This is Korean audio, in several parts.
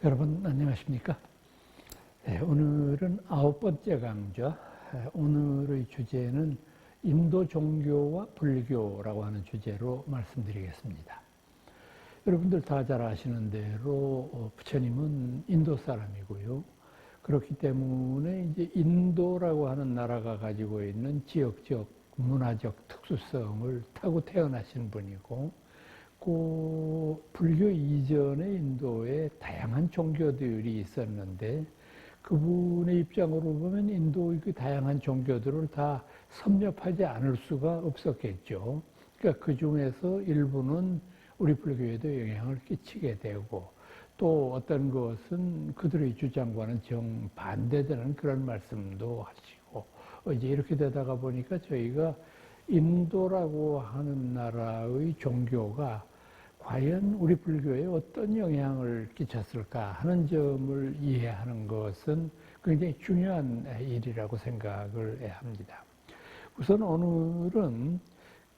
여러분 안녕하십니까? 네, 오늘은 9번째 강좌. 오늘의 주제는 인도 종교와 불교라고 하는 주제로 말씀드리겠습니다. 여러분들 다 잘 아시는 대로 부처님은 인도 사람이고요. 그렇기 때문에 이제 인도라고 하는 나라가 가지고 있는 지역적 문화적 특수성을 타고 태어나신 분이고, 그 불교 이전에 인도에 다양한 종교들이 있었는데, 그분의 입장으로 보면 인도의 그 다양한 종교들을 다 섭렵하지 않을 수가 없었겠죠. 그러니까 그 중에서 일부는 우리 불교에도 영향을 끼치게 되고, 또 어떤 것은 그들의 주장과는 정반대되는 그런 말씀도 하시고, 이제 이렇게 되다가 보니까 저희가 인도라고 하는 나라의 종교가 과연 우리 불교에 어떤 영향을 끼쳤을까 하는 점을 이해하는 것은 굉장히 중요한 일이라고 생각을 해야 합니다. 우선 오늘은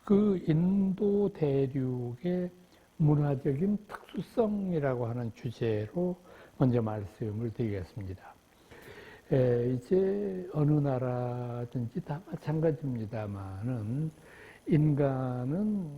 그 인도 대륙의 문화적인 특수성이라고 하는 주제로 먼저 말씀을 드리겠습니다. 이제 어느 나라든지 다 마찬가지입니다만은 인간은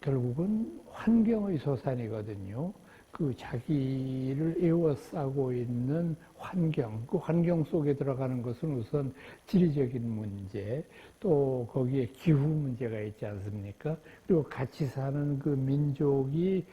결국은 환경의 소산이거든요. 그 자기를 에워싸고 있는 환경, 그 환경 속에 들어가는 것은 우선 지리적인 문제, 또 거기에 기후 문제가 있지 않습니까? 그리고 같이 사는 그 민족이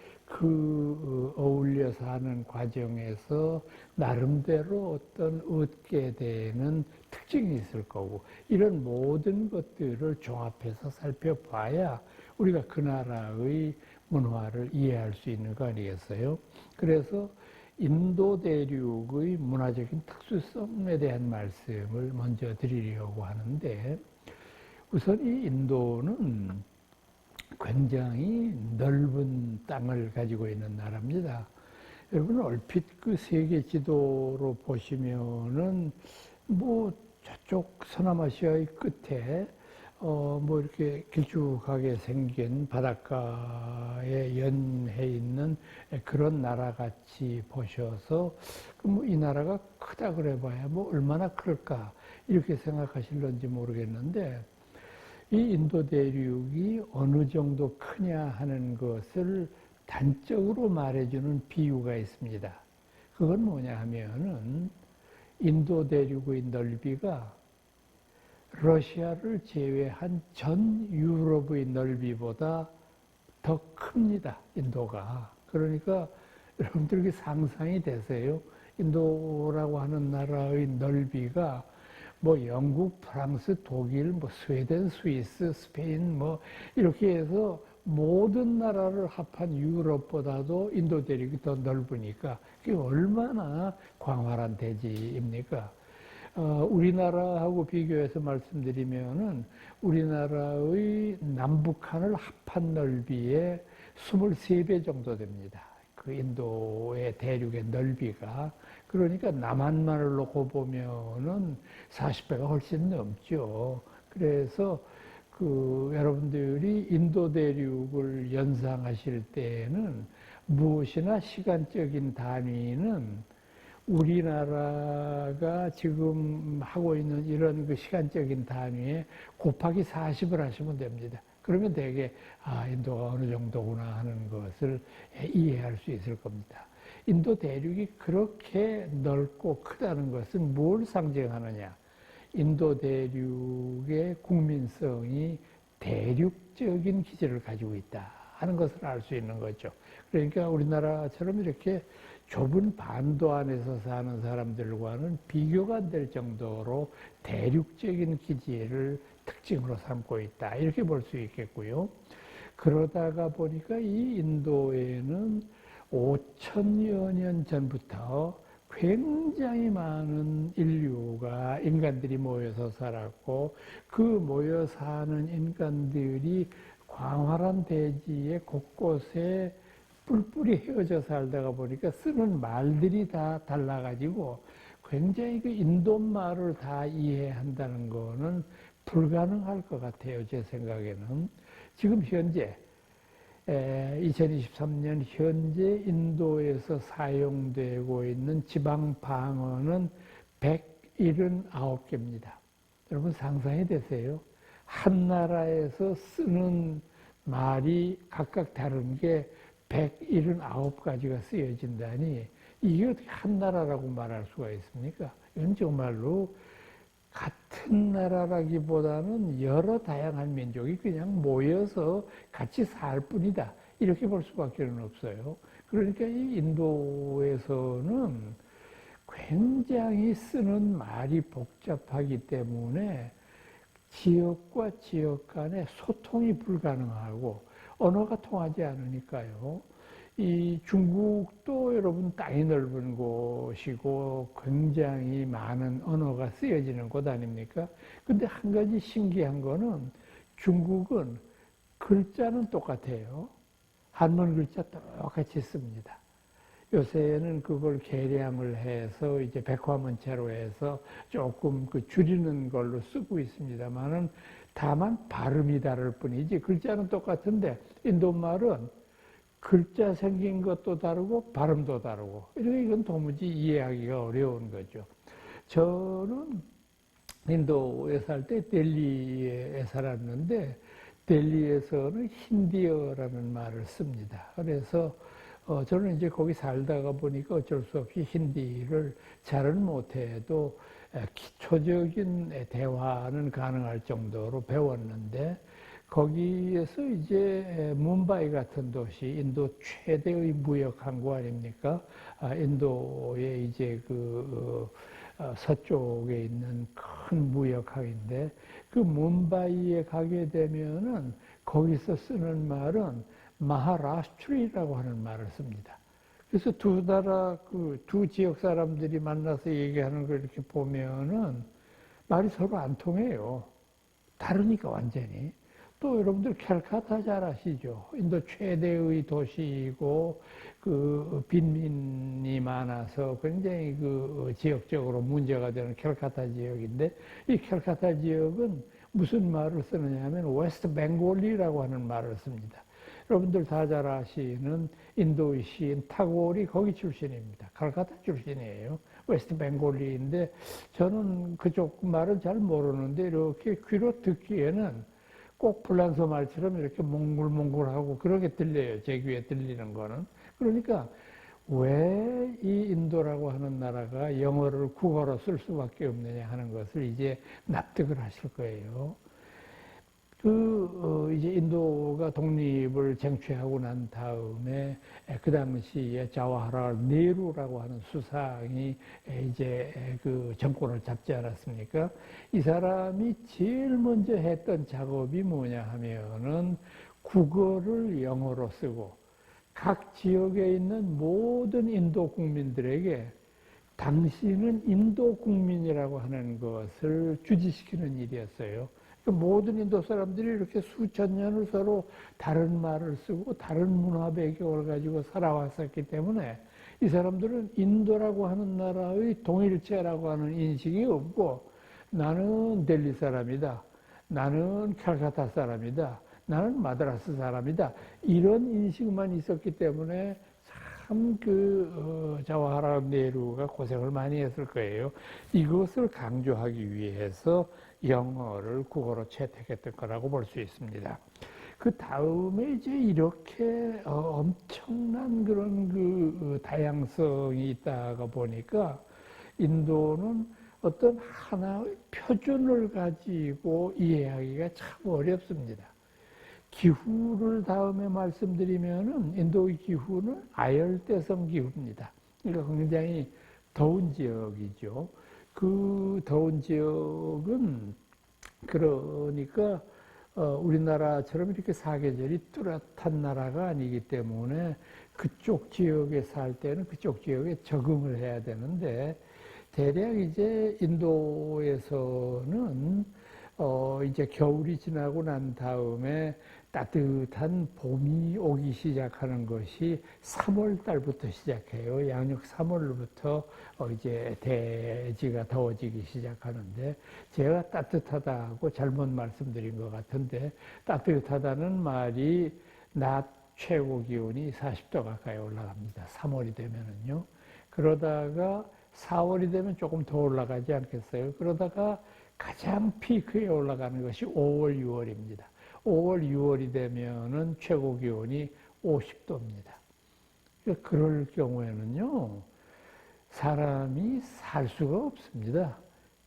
어울려 사는 과정에서 나름대로 어떤 얻게 되는 특징이 있을 거고, 이런 모든 것들을 종합해서 살펴봐야 우리가 그 나라의 문화를 이해할 수 있는 거 아니겠어요? 그래서 인도 대륙의 문화적인 특수성에 대한 말씀을 먼저 드리려고 하는데, 우선 이 인도는 굉장히 넓은 땅을 가지고 있는 나라입니다. 여러분 얼핏 그 세계 지도로 보시면은 뭐 저쪽 서남아시아의 끝에 이렇게 길쭉하게 생긴 바닷가에 연해 있는 그런 나라같이 보셔서, 이 나라가 크다 그래 봐야 얼마나 클까 이렇게 생각하실런지 모르겠는데, 이 인도 대륙이 어느 정도 크냐 하는 것을 단적으로 말해주는 비유가 있습니다. 그건 뭐냐 하면은 인도 대륙의 넓이가 러시아를 제외한 전 유럽의 넓이보다 더 큽니다, 인도가. 그러니까 여러분들에게 상상이 되세요? 인도라고 하는 나라의 넓이가 영국, 프랑스, 독일, 스웨덴, 스위스, 스페인 이렇게 해서 모든 나라를 합한 유럽보다도 인도 대륙이 더 넓으니까 그게 얼마나 광활한 대지입니까? 우리나라하고 비교해서 말씀드리면은 우리나라의 남북한을 합한 넓이의 23배 정도 됩니다. 그 인도의 대륙의 넓이가. 그러니까 남한만을 놓고 보면은 40배가 훨씬 넘죠. 그래서 여러분들이 인도 대륙을 연상하실 때에는 무엇이나 시간적인 단위는 우리나라가 지금 하고 있는 이런 그 시간적인 단위에 곱하기 40을 하시면 됩니다. 그러면 되게 인도가 어느 정도구나 하는 것을 이해할 수 있을 겁니다. 인도 대륙이 그렇게 넓고 크다는 것은 뭘 상징하느냐? 인도 대륙의 국민성이 대륙적인 기질을 가지고 있다 하는 것을 알 수 있는 거죠. 그러니까 우리나라처럼 이렇게 좁은 반도 안에서 사는 사람들과는 비교가 안 될 정도로 대륙적인 기질을 특징으로 삼고 있다, 이렇게 볼 수 있겠고요. 그러다가 보니까 이 인도에는 5천여 년 전부터 굉장히 많은 인간들이 모여서 살았고, 그 모여 사는 인간들이 광활한 대지의 곳곳에 뿔뿔이 휘어져 살다가 보니까 쓰는 말들이 다 달라가지고 굉장히 그 인도 말을 다 이해한다는 거는 불가능할 것 같아요, 제 생각에는. 지금 현재 2023년 현재 인도에서 사용되고 있는 지방 방언은 179개입니다. 여러분 상상이 되세요? 한 나라에서 쓰는 말이 각각 다른 게 179가지가 쓰여진다니 이게 어떻게 한 나라라고 말할 수가 있습니까? 이건 정말로 같은 나라라기보다는 여러 다양한 민족이 그냥 모여서 같이 살 뿐이다. 이렇게 볼 수밖에 없어요. 그러니까 이 인도에서는 굉장히 쓰는 말이 복잡하기 때문에 지역과 지역 간의 소통이 불가능하고 언어가 통하지 않으니까요. 이 중국도 여러분 땅이 넓은 곳이고 굉장히 많은 언어가 쓰여지는 곳 아닙니까? 근데 한 가지 신기한 거는 중국은 글자는 똑같아요. 한문 글자 똑같이 씁니다. 요새는 그걸 개량을 해서 이제 백화문체로 해서 조금 그 줄이는 걸로 쓰고 있습니다만은 다만 발음이 다를 뿐이지 글자는 똑같은데 인도말은 글자 생긴 것도 다르고 발음도 다르고 이렇게 이건 도무지 이해하기가 어려운 거죠. 저는 인도에 살 때 델리에 살았는데 델리에서는 힌디어라는 말을 씁니다. 그래서 저는 이제 거기 살다가 보니까 어쩔 수 없이 힌디를 잘은 못해도 기초적인 대화는 가능할 정도로 배웠는데 거기에서 이제 뭄바이 같은 도시, 인도 최대의 무역 항구 아닙니까? 인도의 이제 그 서쪽에 있는 큰 무역항인데 그 뭄바이에 가게 되면은 거기서 쓰는 말은 마하라슈트리라고 하는 말을 씁니다. 그래서 두 나라 그 두 지역 사람들이 만나서 얘기하는 걸 이렇게 보면은 말이 서로 안 통해요. 다르니까 완전히. 또 여러분들 캘카타 잘 아시죠? 인도 최대의 도시이고 그 빈민이 많아서 굉장히 그 지역적으로 문제가 되는 캘카타 지역인데 이 캘카타 지역은 무슨 말을 쓰느냐 하면 웨스트 벵골리라고 하는 말을 씁니다. 여러분들 다 잘 아시는 인도의 시인 타고르이 거기 출신입니다. 칼카타 출신이에요. 웨스트 벵골리인데 저는 그쪽 말을 잘 모르는데 이렇게 귀로 듣기에는 꼭 불란서 말처럼 이렇게 몽글몽글하고 그렇게 들려요. 제 귀에 들리는 거는. 그러니까 왜 이 인도라고 하는 나라가 영어를 국어로 쓸 수밖에 없느냐 하는 것을 이제 납득을 하실 거예요. 이제 인도가 독립을 쟁취하고 난 다음에 그 당시에 자와하랄 네루라고 하는 수상이 이제 그 정권을 잡지 않았습니까? 이 사람이 제일 먼저 했던 작업이 뭐냐 하면은 국어를 영어로 쓰고 각 지역에 있는 모든 인도 국민들에게 당신은 인도 국민이라고 하는 것을 주지시키는 일이었어요. 모든 인도 사람들이 이렇게 수천 년을 서로 다른 말을 쓰고 다른 문화 배경을 가지고 살아왔었기 때문에 이 사람들은 인도라고 하는 나라의 동일체라고 하는 인식이 없고 나는 델리 사람이다. 나는 칼카타 사람이다. 나는 마드라스 사람이다. 이런 인식만 있었기 때문에 참 자와하랄 네루가 고생을 많이 했을 거예요. 이것을 강조하기 위해서 영어를 국어로 채택했던 거라고 볼 수 있습니다. 그 다음에 이제 이렇게 엄청난 그런 다양성이 있다가 보니까 인도는 어떤 하나의 표준을 가지고 이해하기가 참 어렵습니다. 기후를 다음에 말씀드리면은 인도의 기후는 아열대성 기후입니다. 그러니까 굉장히 더운 지역이죠. 그 더운 지역은 그러니까 우리나라처럼 이렇게 사계절이 뚜렷한 나라가 아니기 때문에 그쪽 지역에 살 때는 그쪽 지역에 적응을 해야 되는데 대략 이제 인도에서는 이제 겨울이 지나고 난 다음에 따뜻한 봄이 오기 시작하는 것이 3월 달부터 시작해요. 양력 3월부터 이제 대지가 더워지기 시작하는데 제가 따뜻하다고 잘못 말씀드린 것 같은데 따뜻하다는 말이 낮 최고 기온이 40도 가까이 올라갑니다. 3월이 되면은요. 그러다가 4월이 되면 조금 더 올라가지 않겠어요? 그러다가 가장 피크에 올라가는 것이 5월, 6월입니다. 5월, 6월이 되면은 최고 기온이 50도입니다. 그럴 경우에는요, 사람이 살 수가 없습니다.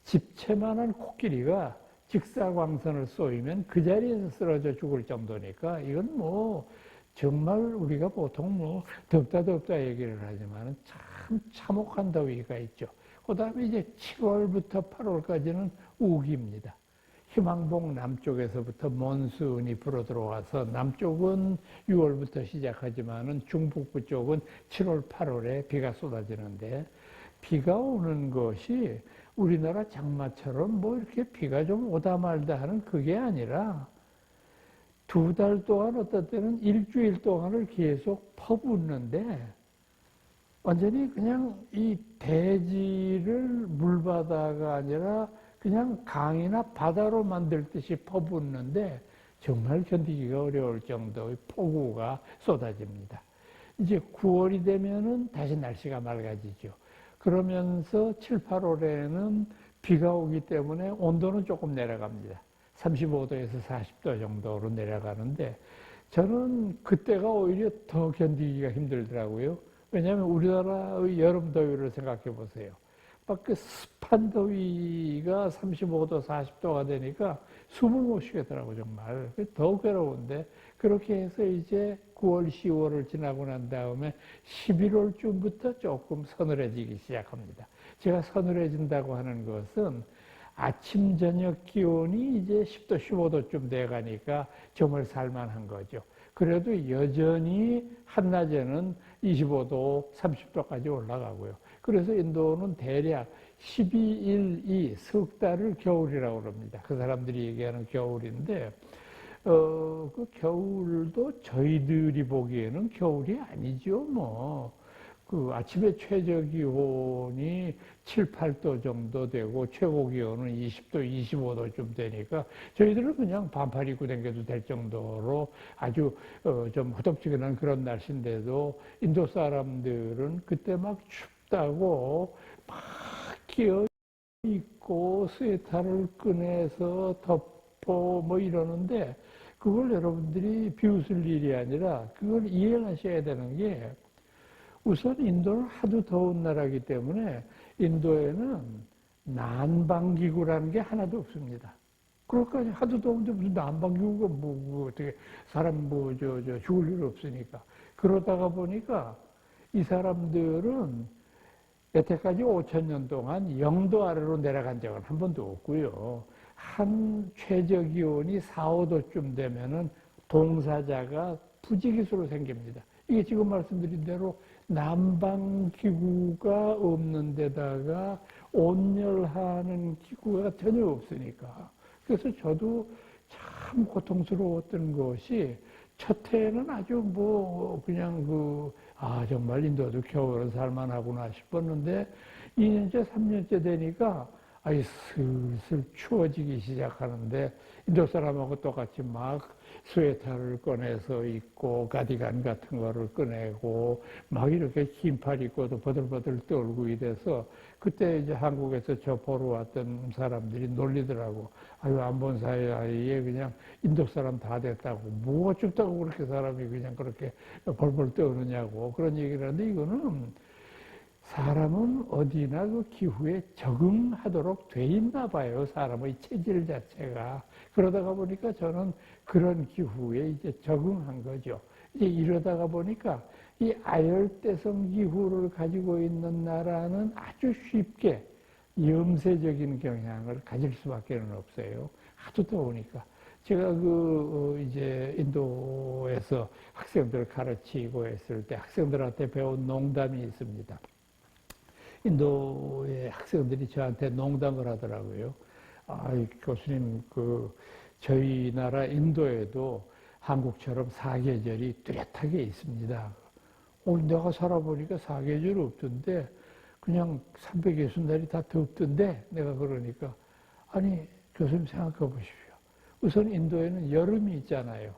집채만한 코끼리가 직사광선을 쏘이면 그 자리에서 쓰러져 죽을 정도니까 이건 뭐 정말 우리가 보통 뭐 덥다 얘기를 하지만 참 참혹한 더위가 있죠. 그 다음에 이제 7월부터 8월까지는 우기입니다. 희망봉 남쪽에서부터 몬순이 불어 들어와서 남쪽은 6월부터 시작하지만은 중북부 쪽은 7월, 8월에 비가 쏟아지는데 비가 오는 것이 우리나라 장마처럼 뭐 이렇게 비가 좀 오다 말다 하는 그게 아니라 2달 동안 어떤 때는 일주일 동안을 계속 퍼붓는데 완전히 그냥 이 대지를 물바다가 아니라 그냥 강이나 바다로 만들 듯이 퍼붓는데 정말 견디기가 어려울 정도의 폭우가 쏟아집니다. 이제 9월이 되면은 다시 날씨가 맑아지죠. 그러면서 7, 8월에는 비가 오기 때문에 온도는 조금 내려갑니다. 35도에서 40도 정도로 내려가는데 저는 그때가 오히려 더 견디기가 힘들더라고요. 왜냐하면 우리나라의 여름 더위를 생각해 보세요. 막 그 습한 더위가 35도, 40도가 되니까 숨을 못 쉬겠더라고, 정말. 더 괴로운데, 그렇게 해서 이제 9월, 10월을 지나고 난 다음에 11월쯤부터 조금 서늘해지기 시작합니다. 제가 서늘해진다고 하는 것은 아침, 저녁 기온이 이제 10도, 15도쯤 돼 가니까 정말 살만한 거죠. 그래도 여전히 한낮에는 25도, 30도까지 올라가고요. 그래서 인도는 대략 12일, 석 달을 겨울이라고 그럽니다. 그 사람들이 얘기하는 겨울인데, 그 겨울도 저희들이 보기에는 겨울이 아니죠, 뭐. 그 아침에 최저 기온이 7, 8도 정도 되고 최고 기온은 20도, 25도쯤 되니까 저희들은 그냥 반팔 입고 다녀도 될 정도로 아주 좀 후덥지근한 그런 날씨인데도 인도 사람들은 그때 막 춥다고 막 끼어 입고 스웨터를 꺼내서 덮고 뭐 이러는데 그걸 여러분들이 비웃을 일이 아니라 그걸 이해를 하셔야 되는 게 우선 인도는 하도 더운 나라이기 때문에 인도에는 난방기구라는 게 하나도 없습니다. 그럴까지 하도 더운데 무슨 난방기구가 뭐 어떻게 사람 뭐 죽을 일 없으니까. 그러다가 보니까 이 사람들은 여태까지 5,000년 동안 0도 아래로 내려간 적은 한 번도 없고요. 한 최저 기온이 4, 5도쯤 되면은 동사자가 부지기수로 생깁니다. 이게 지금 말씀드린 대로 난방기구가 없는 데다가 온열하는 기구가 전혀 없으니까. 그래서 저도 참 고통스러웠던 것이 첫 해에는 아주 뭐 그냥 정말 인도도 겨울은 살만하구나 싶었는데 2년째, 3년째 되니까 슬슬 추워지기 시작하는데 인도 사람하고 똑같이 막 스웨터를 꺼내서 입고 가디건 같은 거를 꺼내고 막 이렇게 긴팔 입고도 버들버들 떨고 이래서 그때 이제 한국에서 저 보러 왔던 사람들이 놀리더라고. 안 본 사이에 그냥 인도 사람 다 됐다고. 뭐가 춥다고 그렇게 사람이 그냥 그렇게 벌벌 떠느냐고 그런 얘기를 하는데 이거는 사람은 어디나 그 기후에 적응하도록 돼 있나 봐요. 사람의 체질 자체가. 그러다가 보니까 저는 그런 기후에 이제 적응한 거죠. 이제 이러다가 보니까 이 아열대성 기후를 가지고 있는 나라는 아주 쉽게 염세적인 경향을 가질 수밖에 없어요. 하도 더우니까. 제가 이제 인도에서 학생들 가르치고 했을 때 학생들한테 배운 농담이 있습니다. 인도의 학생들이 저한테 농담을 하더라고요. 교수님, 저희 나라 인도에도 한국처럼 사계절이 뚜렷하게 있습니다. 내가 살아보니까 사계절 없던데, 그냥 360날이 다 덥던데, 내가 그러니까. 아니, 교수님 생각해 보십시오. 우선 인도에는 여름이 있잖아요.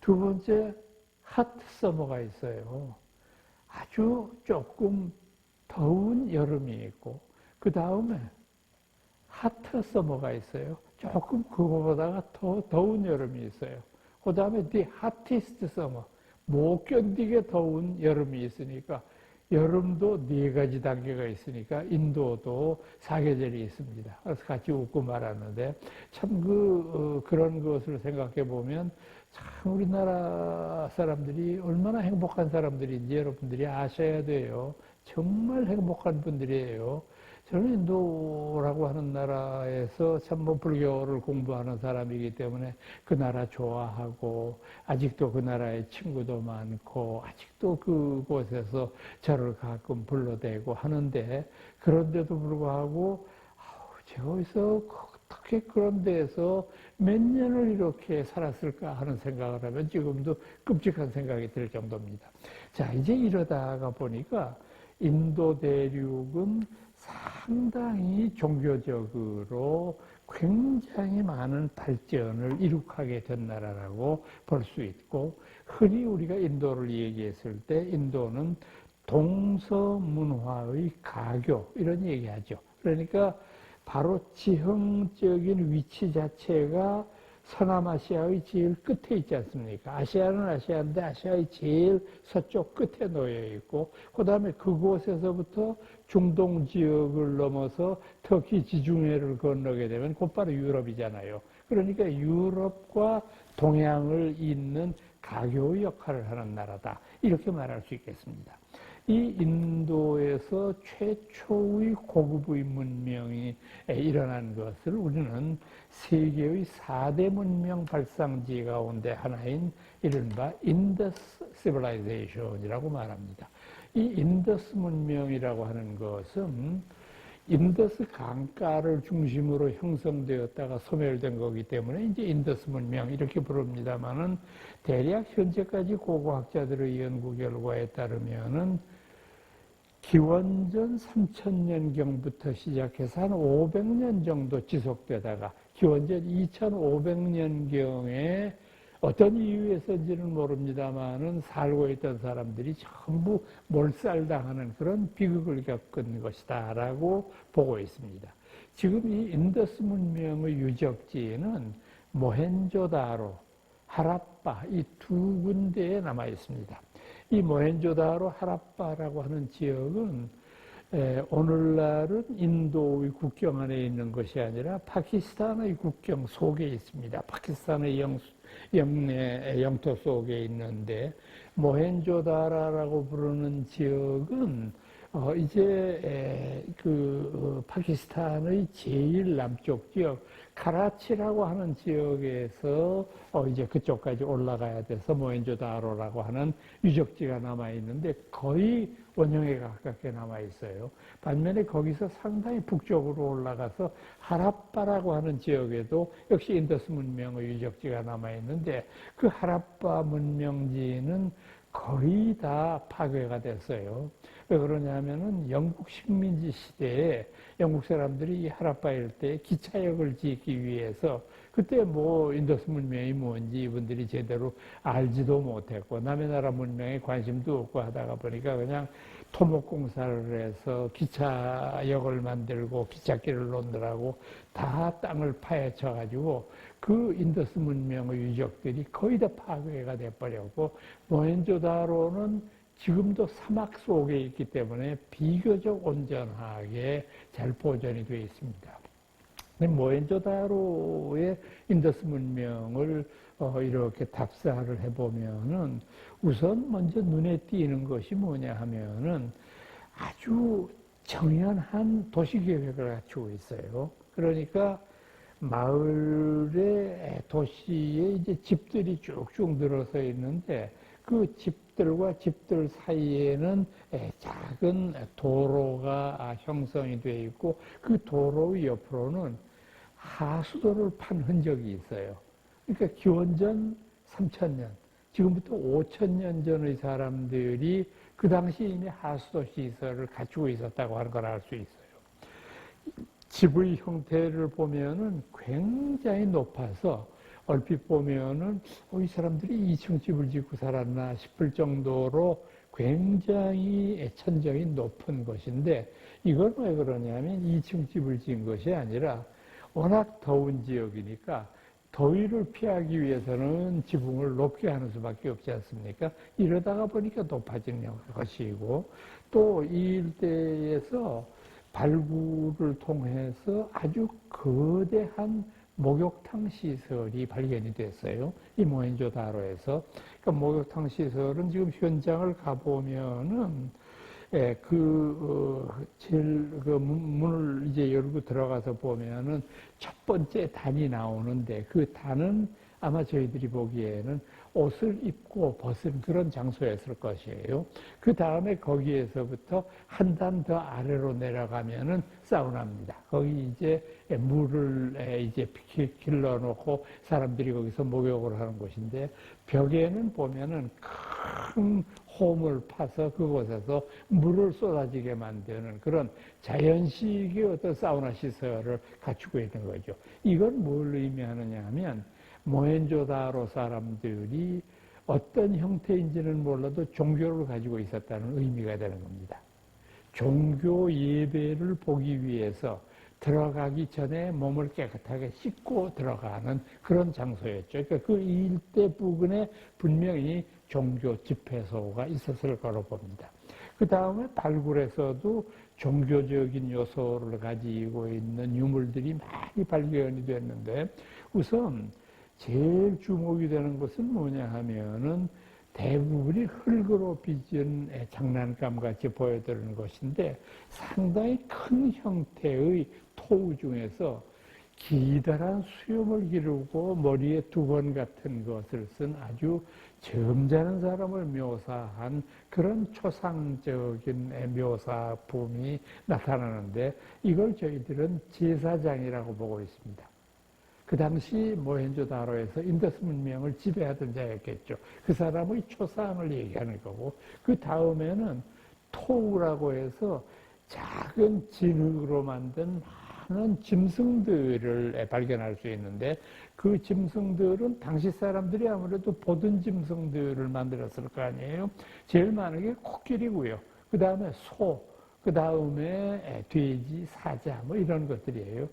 두 번째, 핫 서머가 있어요. 아주 조금 더운 여름이 있고, 그 다음에 핫 서머가 있어요. 조금 그거보다가 더 더운 여름이 있어요. 그 다음에 the hottest summer, 못 견디게 더운 여름이 있으니까, 여름도 네 가지 단계가 있으니까 인도도 사계절이 있습니다. 그래서 같이 웃고 말하는데 참 그런 것을 생각해 보면 참 우리나라 사람들이 얼마나 행복한 사람들인지 여러분들이 아셔야 돼요. 정말 행복한 분들이에요. 저는 인도라고 하는 나라에서 참 뭐 불교를 공부하는 사람이기 때문에 그 나라 좋아하고 아직도 그 나라에 친구도 많고 아직도 그곳에서 저를 가끔 불러대고 하는데 그런데도 불구하고 제가 어디서 어떻게 그런 데에서 몇 년을 이렇게 살았을까 하는 생각을 하면 지금도 끔찍한 생각이 들 정도입니다. 자, 이제 이러다가 보니까 인도 대륙은 상당히 종교적으로 굉장히 많은 발전을 이룩하게 된 나라라고 볼 수 있고, 흔히 우리가 인도를 얘기했을 때 인도는 동서문화의 가교 이런 얘기하죠. 그러니까 바로 지형적인 위치 자체가 서남아시아의 제일 끝에 있지 않습니까? 아시아는 아시아인데 아시아의 제일 서쪽 끝에 놓여 있고, 그 다음에 그곳에서부터 중동 지역을 넘어서 터키 지중해를 건너게 되면 곧바로 유럽이잖아요. 그러니까 유럽과 동양을 잇는 가교 역할을 하는 나라다. 이렇게 말할 수 있겠습니다. 이 인도에서 최초의 고급의 문명이 일어난 것을 우리는 세계의 4대 문명 발상지 가운데 하나인 이른바 인더스 시빌라이제이션이라고 말합니다. 이 인더스 문명이라고 하는 것은 인더스 강가를 중심으로 형성되었다가 소멸된 거기 때문에 이제 인더스 문명 이렇게 부릅니다만은 대략 현재까지 고고학자들의 연구 결과에 따르면은 기원전 3000년경부터 시작해서 한 500년 정도 지속되다가 기원전 2500년경에 어떤 이유에서인지는 모릅니다만은 살고 있던 사람들이 전부 몰살당하는 그런 비극을 겪은 것이다라고 보고 있습니다. 지금 이 인더스 문명의 유적지는 모헨조다로, 하라빠 이 두 군데에 남아 있습니다. 이 모헨조다로 하라빠라고 하는 지역은 오늘날은 인도의 국경 안에 있는 것이 아니라 파키스탄의 국경 속에 있습니다. 파키스탄의 영토 속에 있는데 모헨조다라라고 부르는 지역은 이제 파키스탄의 제일 남쪽 지역 카라치라고 하는 지역에서 이제 그쪽까지 올라가야 돼서 모헨조다로라고 하는 유적지가 남아 있는데 거의 원형에 가깝게 남아 있어요. 반면에 거기서 상당히 북쪽으로 올라가서 하라빠라고 하는 지역에도 역시 인더스 문명의 유적지가 남아 있는데 그 하라빠 문명지는 거의 다 파괴가 됐어요. 왜 그러냐면은 영국 식민지 시대에 영국 사람들이 이 하라빠 일대에 기차역을 짓기 위해서 그때 뭐 인더스 문명이 뭔지 이분들이 제대로 알지도 못했고 남의 나라 문명에 관심도 없고 하다가 보니까 그냥 토목공사를 해서 기차역을 만들고 기찻길을 놓느라고 다 땅을 파헤쳐가지고 그 인더스 문명의 유적들이 거의 다 파괴가 돼버렸고 모헨조다로는 지금도 사막 속에 있기 때문에 비교적 온전하게 잘 보존이 되어 있습니다. 모헨조다로의 인더스 문명을 이렇게 답사를 해보면은 우선 먼저 눈에 띄는 것이 뭐냐 하면은 아주 정연한 도시계획을 갖추고 있어요. 그러니까 마을에 도시에 이제 집들이 쭉쭉 늘어서 있는데 그 집들과 집들 사이에는 작은 도로가 형성이 되어 있고 그 도로 옆으로는 하수도를 판 흔적이 있어요. 그러니까 기원전 3000년, 지금부터 5000년 전의 사람들이 그 당시 이미 하수도 시설을 갖추고 있었다고 하는 걸 알 수 있어요. 집의 형태를 보면은 굉장히 높아서 얼핏 보면은 이 사람들이 2층 집을 짓고 살았나 싶을 정도로 굉장히 천정이 높은 것인데 이건 왜 그러냐면 2층 집을 지은 것이 아니라 워낙 더운 지역이니까 더위를 피하기 위해서는 지붕을 높게 하는 수밖에 없지 않습니까? 이러다가 보니까 높아지는 것이고 또 이 일대에서 발굴을 통해서 아주 거대한 목욕탕 시설이 발견이 됐어요. 이 모헨조다로에서. 그러니까 목욕탕 시설은 지금 현장을 가보면은 제일 문을 이제 열고 들어가서 보면은 첫 번째 단이 나오는데 그 단은 아마 저희들이 보기에는 옷을 입고 벗은 그런 장소였을 것이에요. 그 다음에 거기에서부터 한 단 더 아래로 내려가면은 사우나입니다. 거기 이제 물을 이제 길러놓고 사람들이 거기서 목욕을 하는 곳인데 벽에는 보면은 큰 홈을 파서 그곳에서 물을 쏟아지게 만드는 그런 자연식의 어떤 사우나 시설을 갖추고 있는 거죠. 이건 뭘 의미하느냐 하면 모헨조다로 사람들이 어떤 형태인지는 몰라도 종교를 가지고 있었다는 의미가 되는 겁니다. 종교 예배를 보기 위해서 들어가기 전에 몸을 깨끗하게 씻고 들어가는 그런 장소였죠. 그러니까 그 일대 부근에 분명히 종교 집회소가 있었을 거로 봅니다. 그 다음에 발굴에서도 종교적인 요소를 가지고 있는 유물들이 많이 발견이 됐는데 우선 제일 주목이 되는 것은 뭐냐 하면은 대부분이 흙으로 빚은 장난감 같이 보여드리는 것인데 상당히 큰 형태의 토우 중에서 기다란 수염을 기르고 머리에 두건 같은 것을 쓴 아주 점잖은 사람을 묘사한 그런 초상적인 묘사품이 나타나는데 이걸 저희들은 제사장이라고 보고 있습니다. 그 당시 모헨조다로에서 인더스 문명을 지배하던 자였겠죠. 그 사람의 초상을 얘기하는 거고 그 다음에는 토우라고 해서 작은 진흙으로 만든 많은 짐승들을 발견할 수 있는데 그 짐승들은 당시 사람들이 아무래도 보든 짐승들을 만들었을 거 아니에요. 제일 많은 게 코끼리고요. 그 다음에 소, 그 다음에 돼지, 사자 뭐 이런 것들이에요.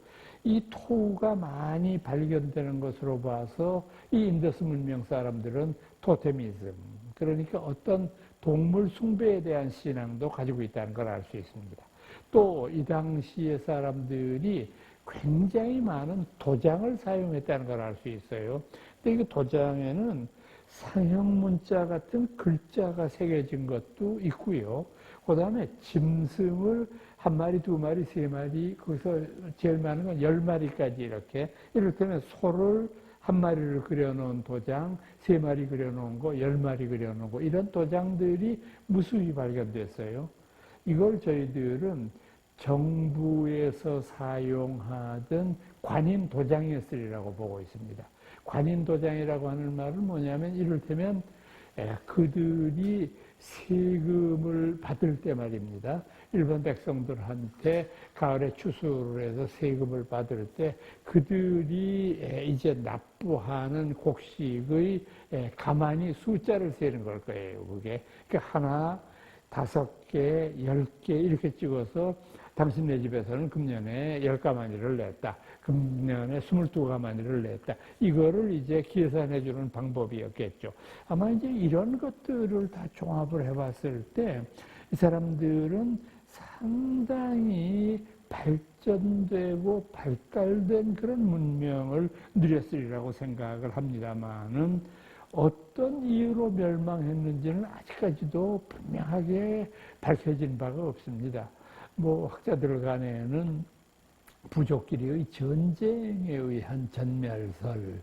이 토우가 많이 발견되는 것으로 봐서 이 인더스 문명 사람들은 토테미즘, 그러니까 어떤 동물 숭배에 대한 신앙도 가지고 있다는 걸 알 수 있습니다. 또 이 당시의 사람들이 굉장히 많은 도장을 사용했다는 걸 알 수 있어요. 근데 이 도장에는 상형 문자 같은 글자가 새겨진 것도 있고요. 그 다음에 짐승을 한 마리, 두 마리, 세 마리, 거기서 제일 많은 건 10마리까지 이렇게. 이를테면 소를 한 마리를 그려놓은 도장, 세 마리 그려놓은 거, 10마리 그려놓은 거, 이런 도장들이 무수히 발견됐어요. 이걸 저희들은 정부에서 사용하던 관인 도장이었으리라고 보고 있습니다. 관인 도장이라고 하는 말은 뭐냐면 이를테면 그들이 세금을 받을 때 말입니다. 일본 백성들한테 가을에 추수를 해서 세금을 받을 때 그들이 이제 납부하는 곡식의 가만히 숫자를 세는 걸 거예요. 그게 하나, 5개, 10개 이렇게 찍어서 당신네 집에서는 금년에 10가마니를 냈다. 금년에 22가마니를 냈다. 이거를 이제 계산해 주는 방법이었겠죠. 아마 이제 이런 것들을 다 종합을 해봤을 때 이 사람들은 상당히 발전되고 발달된 그런 문명을 누렸으리라고 생각을 합니다만은 어떤 이유로 멸망했는지는 아직까지도 분명하게 밝혀진 바가 없습니다. 뭐 학자들 간에는 부족끼리의 전쟁에 의한 전멸설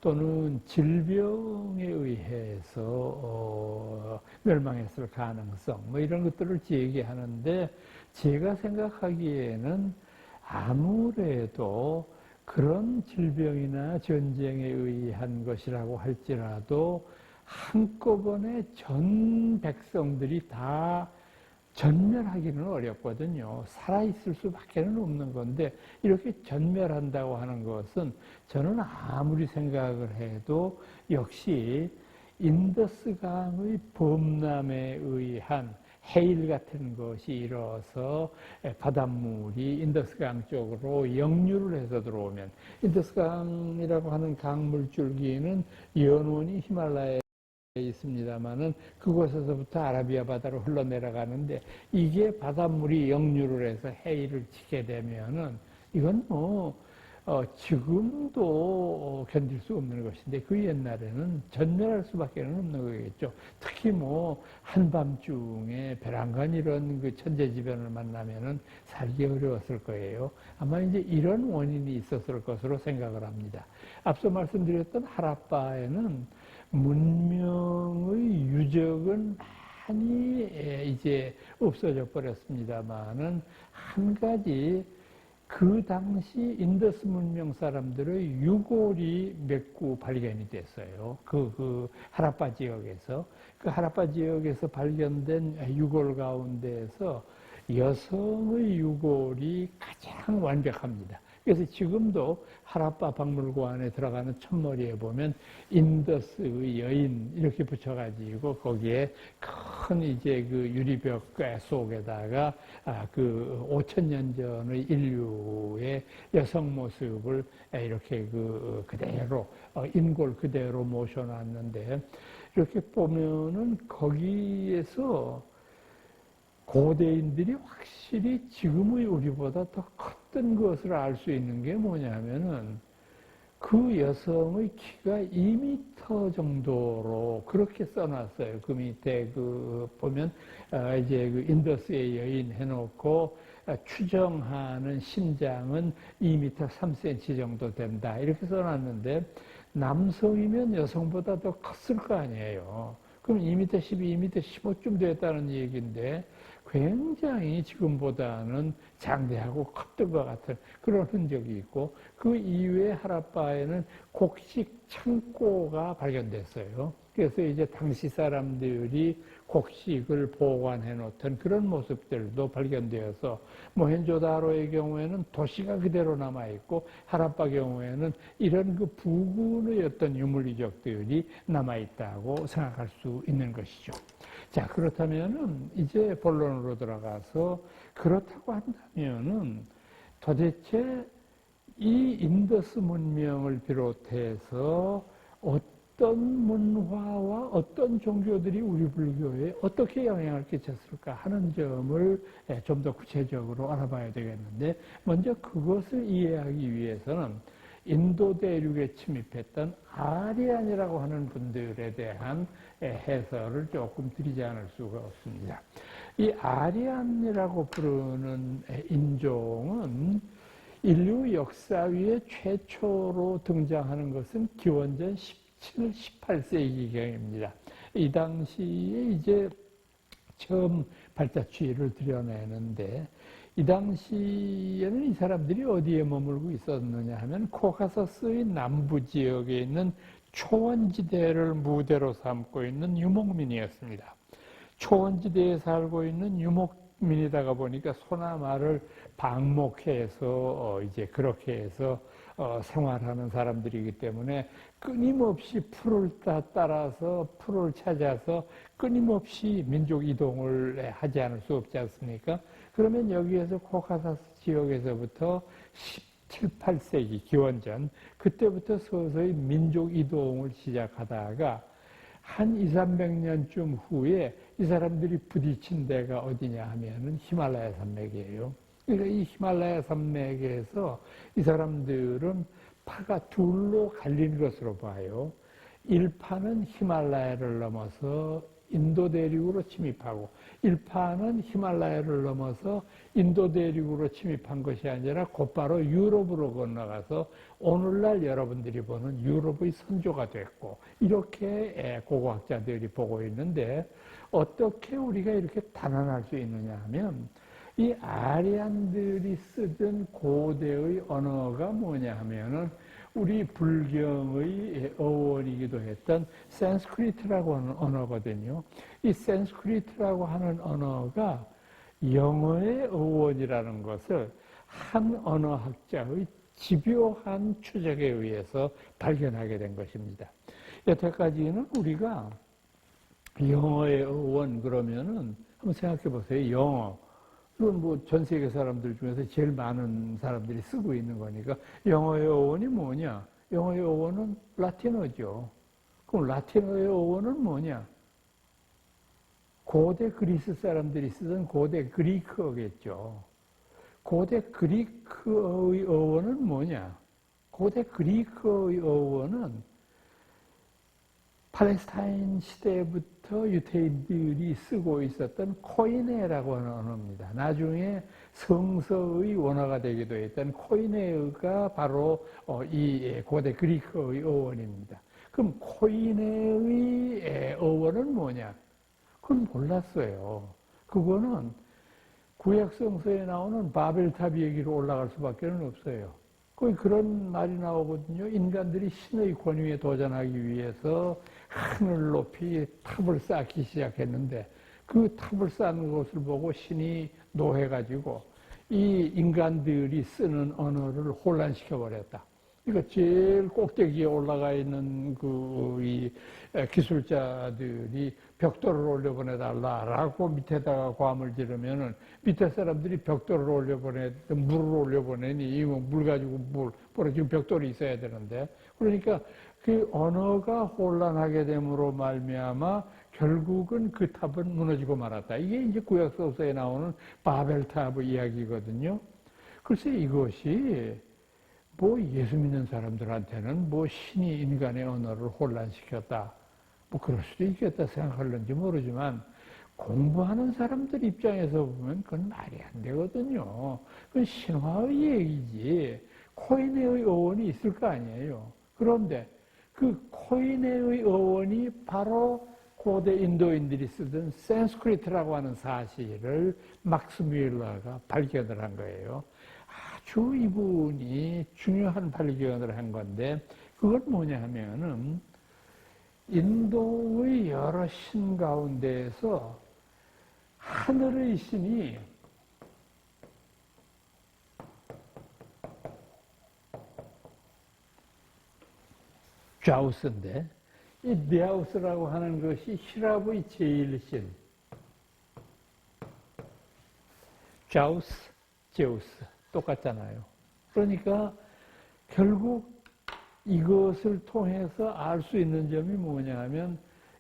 또는 질병에 의해서 멸망했을 가능성 뭐 이런 것들을 얘기하는데 제가 생각하기에는 아무래도 그런 질병이나 전쟁에 의한 것이라고 할지라도 한꺼번에 전 백성들이 다 전멸하기는 어렵거든요. 살아있을 수밖에는 없는 건데 이렇게 전멸한다고 하는 것은 저는 아무리 생각을 해도 역시 인더스강의 범람에 의한 해일 같은 것이 일어서 바닷물이 인더스강 쪽으로 역류를 해서 들어오면, 인더스강이라고 하는 강물줄기는 연원이 히말라야에 있습니다만은 그곳에서부터 아라비아 바다로 흘러내려가는데, 이게 바닷물이 역류를 해서 해일을 치게 되면은 이건 지금도 견딜 수 없는 것인데, 그 옛날에는 전멸할 수밖에 없는 거겠죠. 특히 한밤중에 벼랑간 이런 그 천재지변을 만나면은 살기 어려웠을 거예요. 아마 이제 이런 원인이 있었을 것으로 생각을 합니다. 앞서 말씀드렸던 하라빠에는 문명의 유적은 많이 이제 없어져 버렸습니다만은, 한 가지 그 당시 인더스 문명 사람들의 유골이 몇 구 발견이 됐어요. 그 하라빠 지역에서. 그 하라빠 지역에서 발견된 유골 가운데에서 여성의 유골이 가장 완벽합니다. 그래서 지금도 하라빠 박물관에 들어가는 첫머리에 보면 인더스의 여인 이렇게 붙여가지고 거기에 큰 이제 그 유리벽 속에다가 그 5,000년 전의 인류의 여성 모습을 이렇게 그대로 인골 그대로 모셔놨는데, 이렇게 보면은 거기에서 고대인들이 확실히 지금의 우리보다 더 컸던 것을 알 수 있는 게 뭐냐면은, 그 여성의 키가 2m 정도로 그렇게 써놨어요. 그 밑에 보면 이제 인더스의 여인 해놓고 추정하는 신장은 2m 3cm 정도 된다, 이렇게 써놨는데, 남성이면 여성보다 더 컸을 거 아니에요. 그럼 2m 12, 2m 15쯤 됐다는 얘기인데, 굉장히 지금보다는 장대하고 컸던 것 같은 그런 흔적이 있고, 그 이외에 하라빠에는 곡식 창고가 발견됐어요. 그래서 이제 당시 사람들이 곡식을 보관해 놓던 그런 모습들도 발견되어서, 모헨조다로의 경우에는 도시가 그대로 남아있고, 하라빠 경우에는 이런 그 부근의 어떤 유물 이적들이 남아있다고 생각할 수 있는 것이죠. 자, 그렇다면은 이제 본론으로 들어가서, 그렇다고 한다면은 도대체 이 인더스 문명을 비롯해서 어떤 문화와 어떤 종교들이 우리 불교에 어떻게 영향을 끼쳤을까 하는 점을 좀 더 구체적으로 알아봐야 되겠는데, 먼저 그것을 이해하기 위해서는 인도 대륙에 침입했던 아리안이라고 하는 분들에 대한 해설을 조금 드리지 않을 수가 없습니다. 이 아리안이라고 부르는 인종은 인류 역사 위에 최초로 등장하는 것은 기원전 17, 18세기경입니다. 이 당시에 이제 처음 발자취를 드러내는데, 이 당시에는 이 사람들이 어디에 머물고 있었느냐 하면, 코카서스의 남부 지역에 있는 초원지대를 무대로 삼고 있는 유목민이었습니다. 초원지대에 살고 있는 유목민이다가 보니까 소나마를 방목해서 이제 그렇게 해서 생활하는 사람들이기 때문에, 끊임없이 풀을 따라서 풀을 찾아서 끊임없이 민족 이동을 하지 않을 수 없지 않습니까? 그러면 여기에서 코카사스 지역에서부터 17, 8세기 기원전, 그때부터 서서히 민족 이동을 시작하다가 한 2, 300년쯤 후에 이 사람들이 부딪힌 데가 어디냐 하면은 히말라야 산맥이에요. 그러니까 이 히말라야 산맥에서 이 사람들은 파가 둘로 갈린 것으로 봐요. 일파는 히말라야를 넘어서 인도 대륙으로 침입하고, 일파는 히말라야를 넘어서 인도 대륙으로 침입한 것이 아니라 곧바로 유럽으로 건너가서 오늘날 여러분들이 보는 유럽의 선조가 됐고, 이렇게 고고학자들이 보고 있는데, 어떻게 우리가 이렇게 단언할 수 있느냐 하면, 이 아리안들이 쓰던 고대의 언어가 뭐냐 하면은 우리 불경의 어원이기도 했던 산스크리트라고 하는 언어거든요. 이 산스크리트라고 하는 언어가 영어의 어원이라는 것을 한 언어학자의 집요한 추적에 의해서 발견하게 된 것입니다. 여태까지는 우리가 영어의 어원 그러면은 한번 생각해 보세요. 영어. 이건 뭐 전 세계 사람들 중에서 제일 많은 사람들이 쓰고 있는 거니까 영어의 어원이 뭐냐? 영어의 어원은 라틴어죠. 그럼 라틴어의 어원은 뭐냐? 고대 그리스 사람들이 쓰던 고대 그리크어겠죠. 고대 그리크어의 어원은 뭐냐? 고대 그리크어의 어원은 팔레스타인 시대부터 유대인들이 쓰고 있었던 코이네라고 하는 언어입니다. 나중에 성서의 원어가 되기도 했던 코이네가 바로 이 고대 그리크어의 어원입니다. 그럼 코이네의 어원은 뭐냐? 그건 몰랐어요. 그거는 구약 성서에 나오는 바벨탑 얘기로 올라갈 수밖에 없어요. 거기 그런 말이 나오거든요. 인간들이 신의 권위에 도전하기 위해서 하늘 높이 탑을 쌓기 시작했는데 그 탑을 쌓는 것을 보고 신이 노해가지고 이 인간들이 쓰는 언어를 혼란시켜 버렸다. 그러니까 제일 꼭대기에 올라가 있는 이 기술자들이 벽돌을 올려보내달라라고 밑에다가 고함을 지르면은 밑에 사람들이 벽돌을 물을 올려보내니 물 가지고 지금 벽돌이 있어야 되는데 그러니까 그 언어가 혼란하게 됨으로 말미암아 결국은 그 탑은 무너지고 말았다. 이게 이제 구약성서에 나오는 바벨탑의 이야기거든요. 글쎄 이것이 뭐 예수 믿는 사람들한테는 뭐 신이 인간의 언어를 혼란시켰다. 뭐 그럴 수도 있겠다 생각할는지 모르지만 공부하는 사람들 입장에서 보면 그건 말이 안 되거든요. 그건 신화의 얘기지. 코이네의 어원이 있을 거 아니에요. 그런데 그 코이네의 어원이 바로 고대 인도인들이 쓰던 산스크리트라고 하는 사실을 막스 뮬러가 발견을 한 거예요. 아주 이분이 중요한 발견을 한 건데 그건 뭐냐 하면은 인도의 여러 신 가운데에서 하늘의 신이 좌우스인데 이 네아우스라고 하는 것이 히랍의 제일신 좌우스, 제우스 똑같잖아요. 그러니까 결국 이것을 통해서 알 수 있는 점이 뭐냐 하면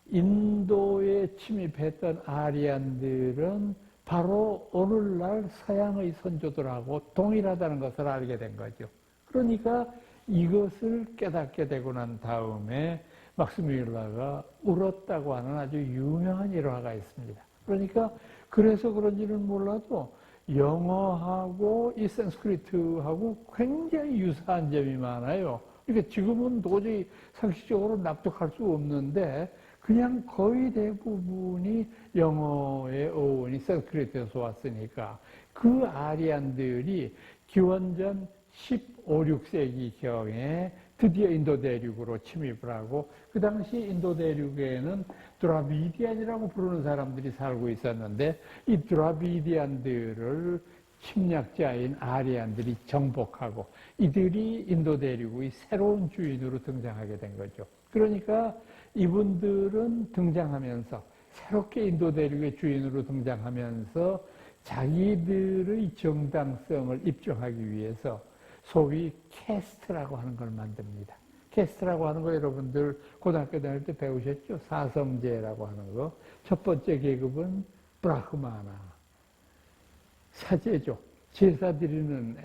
인도에 침입했던 아리안들은 바로 오늘날 서양의 선조들하고 동일하다는 것을 알게 된 거죠. 그러니까 이것을 깨닫게 되고 난 다음에 막스 뮬러가 울었다고 하는 아주 유명한 일화가 있습니다. 그러니까 그래서 그런지는 몰라도 영어하고 이 산스크리트하고 굉장히 유사한 점이 많아요. 그러니까 지금은 도저히 상식적으로 납득할 수 없는데 그냥 거의 대부분이 영어의 어원이 산스크리트에서 왔으니까 그 아리안들이 기원전 15, 16세기경에 드디어 인도 대륙으로 침입을 하고 그 당시 인도 대륙에는 드라비디안이라고 부르는 사람들이 살고 있었는데 이 드라비디안들을 침략자인 아리안들이 정복하고 이들이 인도 대륙의 새로운 주인으로 등장하게 된 거죠. 그러니까 이분들은 등장하면서 새롭게 인도 대륙의 주인으로 등장하면서 자기들의 정당성을 입증하기 위해서 소위 캐스트라고 하는 걸 만듭니다. 캐스트라고 하는 거 여러분들 고등학교 다닐 때 배우셨죠? 사성제라고 하는 거. 첫 번째 계급은 브라흐마나, 사제족, 제사 드리는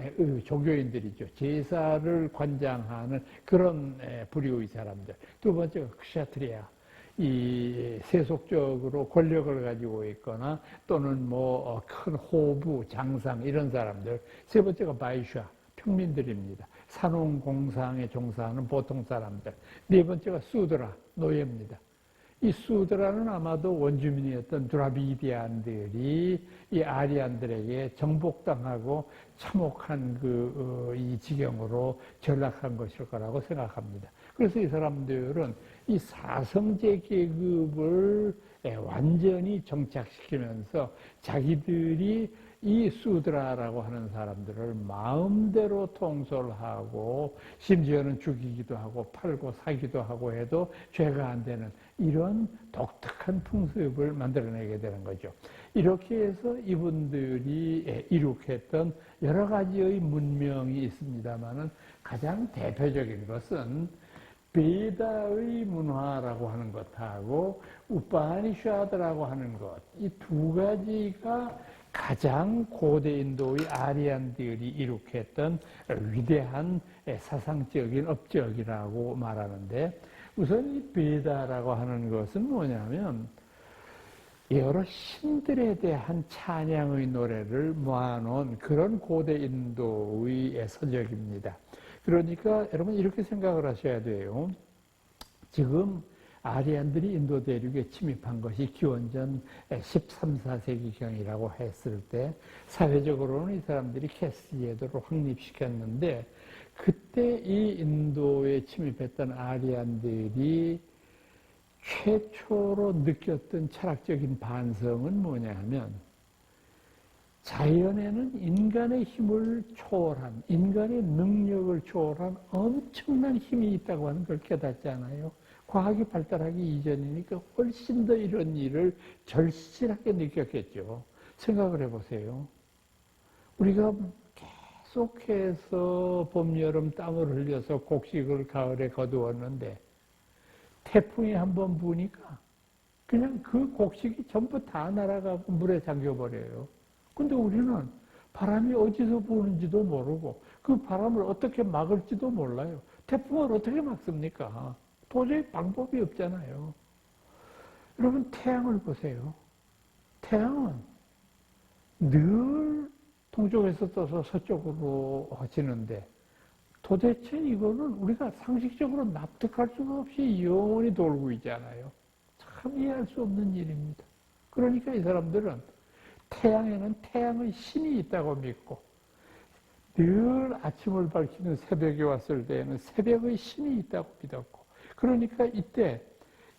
종교인들이죠. 제사를 관장하는 그런 부류의 사람들. 두 번째가 크샤트리아. 이 세속적으로 권력을 가지고 있거나 또는 뭐 큰 호부, 장상 이런 사람들. 세 번째가 바이샤. 평민들입니다. 산업공상에 종사하는 보통 사람들. 네 번째가 수드라, 노예입니다. 이 수드라는 아마도 원주민이었던 드라비디안들이 이 아리안들에게 정복당하고 참혹한 이 지경으로 전락한 것일 거라고 생각합니다. 그래서 이 사람들은 이 사성제 계급을 완전히 정착시키면서 자기들이 이 수드라라고 하는 사람들을 마음대로 통솔하고 심지어는 죽이기도 하고 팔고 사기도 하고 해도 죄가 안 되는 이런 독특한 풍습을 만들어내게 되는 거죠. 이렇게 해서 이분들이 이룩했던 여러 가지의 문명이 있습니다만은 가장 대표적인 것은 베다의 문화라고 하는 것하고 우파니샤드라고 하는 것, 이 두 가지가 가장 고대 인도의 아리안들이 이룩했던 위대한 사상적인 업적이라고 말하는데, 우선 이 베다라고 하는 것은 뭐냐면 여러 신들에 대한 찬양의 노래를 모아놓은 그런 고대 인도의 서적입니다. 그러니까 여러분 이렇게 생각을 하셔야 돼요. 지금 아리안들이 인도 대륙에 침입한 것이 기원전 13, 14세기경이라고 했을 때 사회적으로는 이 사람들이 캐스트 제도를 확립시켰는데, 그때 이 인도에 침입했던 아리안들이 최초로 느꼈던 철학적인 반성은 뭐냐 하면, 자연에는 인간의 힘을 초월한, 인간의 능력을 초월한 엄청난 힘이 있다고 하는 걸 깨닫잖아요. 과학이 발달하기 이전이니까 훨씬 더 이런 일을 절실하게 느꼈겠죠. 생각을 해보세요. 우리가 계속해서 봄, 여름 땀을 흘려서 곡식을 가을에 거두었는데 태풍이 한번 부니까 그냥 그 곡식이 전부 다 날아가고 물에 잠겨버려요. 근데 우리는 바람이 어디서 부는지도 모르고 그 바람을 어떻게 막을지도 몰라요. 태풍을 어떻게 막습니까? 도저히 방법이 없잖아요. 여러분, 태양을 보세요. 태양은 늘 동쪽에서 떠서 서쪽으로 지는데 도대체 이거는 우리가 상식적으로 납득할 수가 없이 영원히 돌고 있잖아요. 참 이해할 수 없는 일입니다. 그러니까 이 사람들은 태양에는 태양의 신이 있다고 믿고, 늘 아침을 밝히는 새벽이 왔을 때에는 새벽의 신이 있다고 믿었고, 그러니까 이때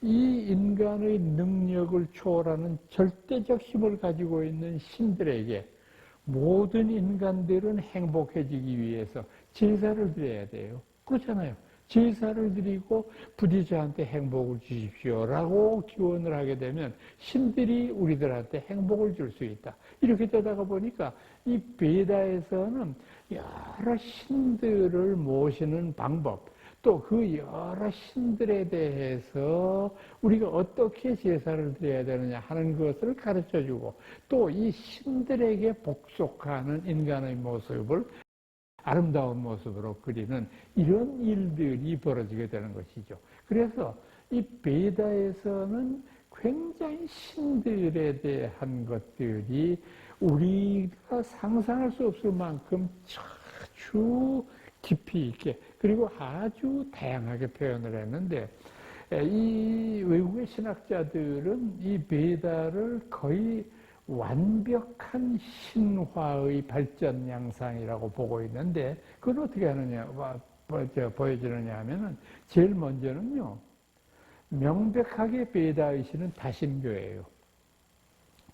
이 인간의 능력을 초월하는 절대적 힘을 가지고 있는 신들에게 모든 인간들은 행복해지기 위해서 제사를 드려야 돼요. 그렇잖아요. 제사를 드리고 부디 저한테 행복을 주십시오라고 기원을 하게 되면 신들이 우리들한테 행복을 줄 수 있다. 이렇게 되다가 보니까 이 베다에서는 여러 신들을 모시는 방법, 또 그 여러 신들에 대해서 우리가 어떻게 제사를 드려야 되느냐 하는 것을 가르쳐주고, 또 이 신들에게 복속하는 인간의 모습을 아름다운 모습으로 그리는 이런 일들이 벌어지게 되는 것이죠. 그래서 이 베다에서는 굉장히 신들에 대한 것들이 우리가 상상할 수 없을 만큼 아주 깊이 있게, 그리고 아주 다양하게 표현을 했는데, 이 외국의 신학자들은 이 베다를 거의 완벽한 신화의 발전 양상이라고 보고 있는데, 그건 어떻게 하느냐, 보여주느냐 하면은, 제일 먼저는요, 명백하게 베다의 신은 다신교예요.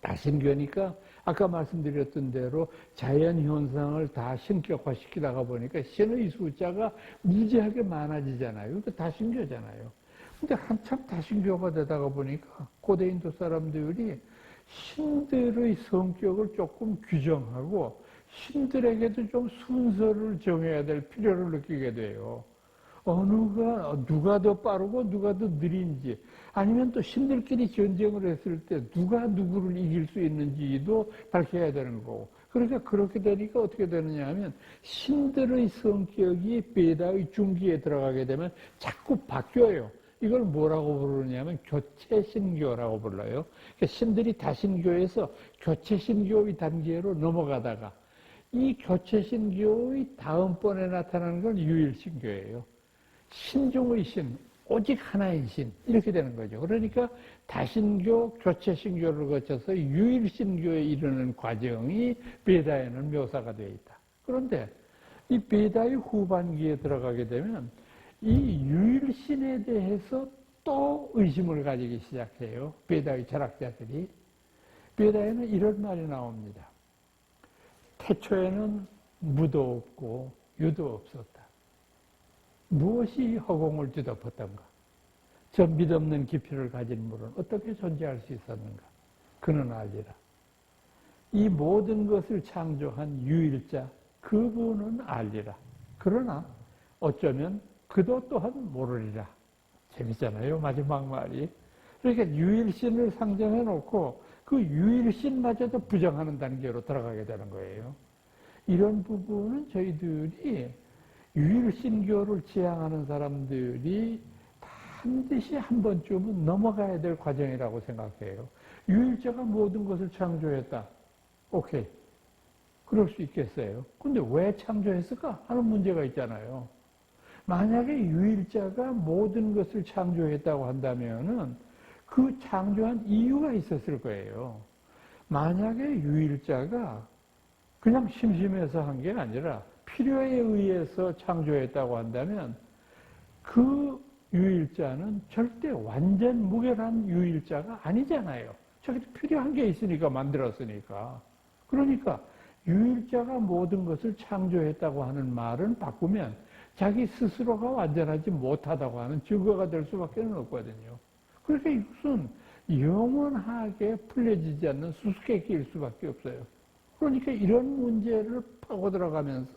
다신교니까 아까 말씀드렸던 대로 자연 현상을 다 신격화시키다가 보니까 신의 숫자가 무지하게 많아지잖아요. 그러니까 다신교잖아요. 근데 한참 다신교가 되다가 보니까 고대 인도 사람들이 신들의 성격을 조금 규정하고 신들에게도 좀 순서를 정해야 될 필요를 느끼게 돼요. 누가 더 빠르고 누가 더 느린지, 아니면 또 신들끼리 전쟁을 했을 때 누가 누구를 이길 수 있는지도 밝혀야 되는 거고. 그러니까 그렇게 되니까 어떻게 되느냐 하면 신들의 성격이 베다의 중기에 들어가게 되면 자꾸 바뀌어요. 이걸 뭐라고 부르냐면 교체신교라고 불러요. 그러니까 신들이 다신교에서 교체신교의 단계로 넘어가다가 이 교체신교의 다음번에 나타나는 건 유일신교예요. 신중의 신, 오직 하나의 신, 이렇게 되는 거죠. 그러니까 다신교, 교체신교를 거쳐서 유일신교에 이르는 과정이 베다에는 묘사가 되어 있다. 그런데 이 베다의 후반기에 들어가게 되면 이 유일신에 대해서 또 의심을 가지기 시작해요. 베다의 철학자들이. 베다에는 이런 말이 나옵니다. 태초에는 무도 없고 유도 없었다. 무엇이 허공을 뒤덮었던가? 저 믿없는 깊이를 가진 물은 어떻게 존재할 수 있었는가? 그는 알리라. 이 모든 것을 창조한 유일자 그분은 알리라. 그러나 어쩌면 그도 또한 모르리라. 재밌잖아요, 마지막 말이. 그러니까 유일신을 상정해 놓고 그 유일신마저도 부정하는 단계로 들어가게 되는 거예요. 이런 부분은 저희들이 유일신교를 지향하는 사람들이 반드시 한 번쯤은 넘어가야 될 과정이라고 생각해요. 유일자가 모든 것을 창조했다. 오케이. 그럴 수 있겠어요. 근데 왜 창조했을까? 하는 문제가 있잖아요. 만약에 유일자가 모든 것을 창조했다고 한다면은 그 창조한 이유가 있었을 거예요. 만약에 유일자가 그냥 심심해서 한 게 아니라 필요에 의해서 창조했다고 한다면 그 유일자는 절대 완전 무결한 유일자가 아니잖아요. 저기 필요한 게 있으니까 만들었으니까. 그러니까 유일자가 모든 것을 창조했다고 하는 말은 바꾸면 자기 스스로가 완전하지 못하다고 하는 증거가 될 수밖에 없거든요. 그러니까 이것은 영원하게 풀려지지 않는 수수께끼일 수밖에 없어요. 그러니까 이런 문제를 파고 들어가면서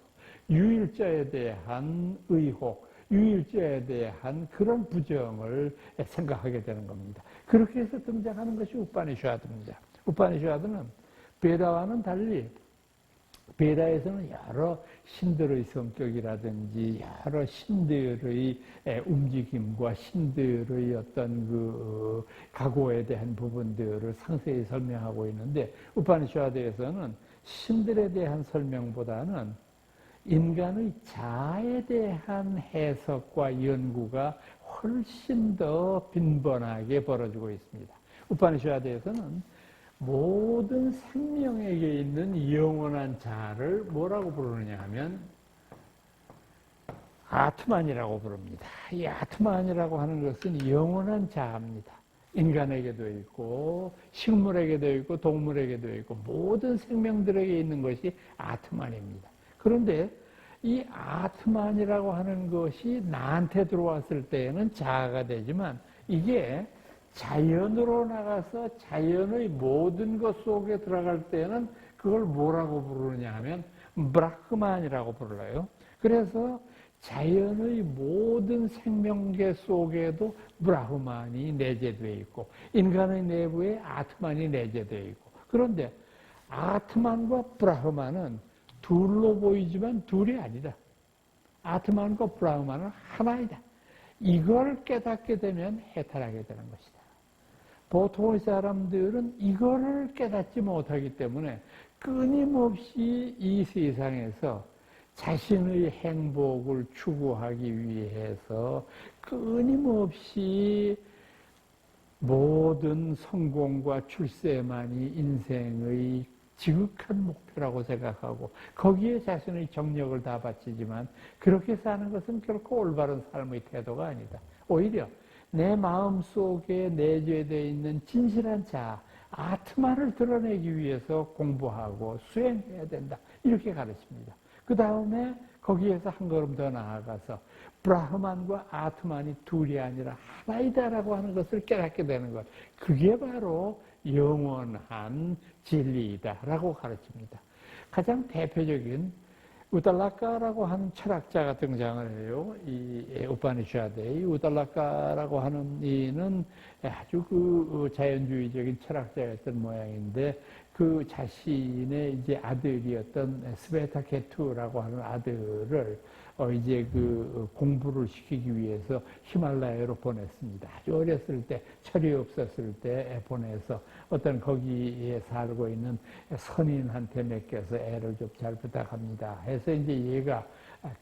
유일자에 대한 의혹, 유일자에 대한 그런 부정을 생각하게 되는 겁니다. 그렇게 해서 등장하는 것이 우파니샤드입니다. 우파니샤드는 베다와는 달리 베다에서는 여러 신들의 성격이라든지 여러 신들의 움직임과 신들의 어떤 그 각오에 대한 부분들을 상세히 설명하고 있는데 우파니샤드에서는 신들에 대한 설명보다는 인간의 자아에 대한 해석과 연구가 훨씬 더 빈번하게 벌어지고 있습니다. 우파니샤드에서는 모든 생명에게 있는 영원한 자아를 뭐라고 부르느냐 하면 아트만이라고 부릅니다. 이 아트만이라고 하는 것은 영원한 자아입니다. 인간에게도 있고 식물에게도 있고 동물에게도 있고 모든 생명들에게 있는 것이 아트만입니다. 그런데 이 아트만이라고 하는 것이 나한테 들어왔을 때에는 자아가 되지만 이게 자연으로 나가서 자연의 모든 것 속에 들어갈 때는 그걸 뭐라고 부르느냐 하면 브라흐만이라고 불러요. 그래서 자연의 모든 생명계 속에도 브라흐만이 내재되어 있고 인간의 내부에 아트만이 내재되어 있고 그런데 아트만과 브라흐만은 둘로 보이지만 둘이 아니다. 아트만과 브라흐만은 하나이다. 이걸 깨닫게 되면 해탈하게 되는 것이다. 보통의 사람들은 이거를 깨닫지 못하기 때문에 끊임없이 이 세상에서 자신의 행복을 추구하기 위해서 끊임없이 모든 성공과 출세만이 인생의 지극한 목표라고 생각하고 거기에 자신의 정력을 다 바치지만 그렇게 사는 것은 결코 올바른 삶의 태도가 아니다. 오히려 내 마음속에 내재되어 있는 진실한 자아, 아트마를 드러내기 위해서 공부하고 수행해야 된다. 이렇게 가르칩니다. 그 다음에 거기에서 한 걸음 더 나아가서 브라흐만과 아트만이 둘이 아니라 하나이다라고 하는 것을 깨닫게 되는 것. 그게 바로 영원한 진리이다라고 가르칩니다. 가장 대표적인 우달라카라고 하는 철학자가 등장을 해요. 이 우파니샤드에 우달라카라고 하는 이는 아주 그 자연주의적인 철학자였던 모양인데 그 자신의 이제 아들이었던 스베타케투라고 하는 아들을 이제 그 공부를 시키기 위해서 히말라야로 보냈습니다. 아주 어렸을 때, 철이 없었을 때 보내서 어떤 거기에 살고 있는 선인한테 맡겨서 애를 좀 잘 부탁합니다. 해서 이제 얘가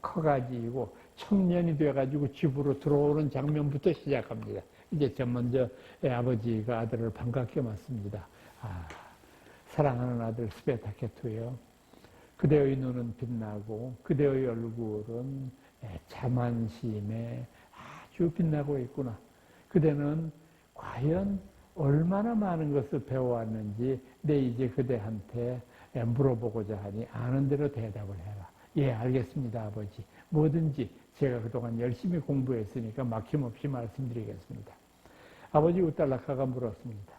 커가지고 청년이 돼가지고 집으로 들어오는 장면부터 시작합니다. 이제 저 먼저 아버지가 아들을 반갑게 맞습니다. 사랑하는 아들 스베타케투요. 그대의 눈은 빛나고 그대의 얼굴은 자만심에 아주 빛나고 있구나. 그대는 과연 얼마나 많은 것을 배워왔는지 내 이제 그대한테 물어보고자 하니 아는 대로 대답을 해라. 예, 알겠습니다, 아버지. 뭐든지 제가 그동안 열심히 공부했으니까 막힘없이 말씀드리겠습니다. 아버지 우달라카가 물었습니다.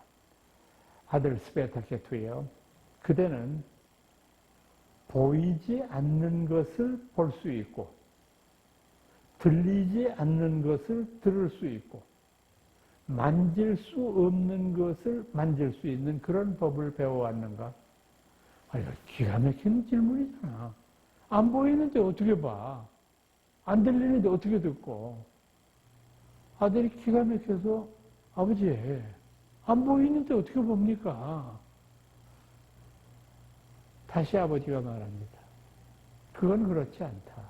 아들 스베타케투예요. 그대는 보이지 않는 것을 볼 수 있고 들리지 않는 것을 들을 수 있고 만질 수 없는 것을 만질 수 있는 그런 법을 배워왔는가? 이거 기가 막히는 질문이잖아. 안 보이는데 어떻게 봐? 안 들리는데 어떻게 듣고? 아들이 기가 막혀서 아버지, 안 보이는데 어떻게 봅니까? 다시 아버지가 말합니다. 그건 그렇지 않다.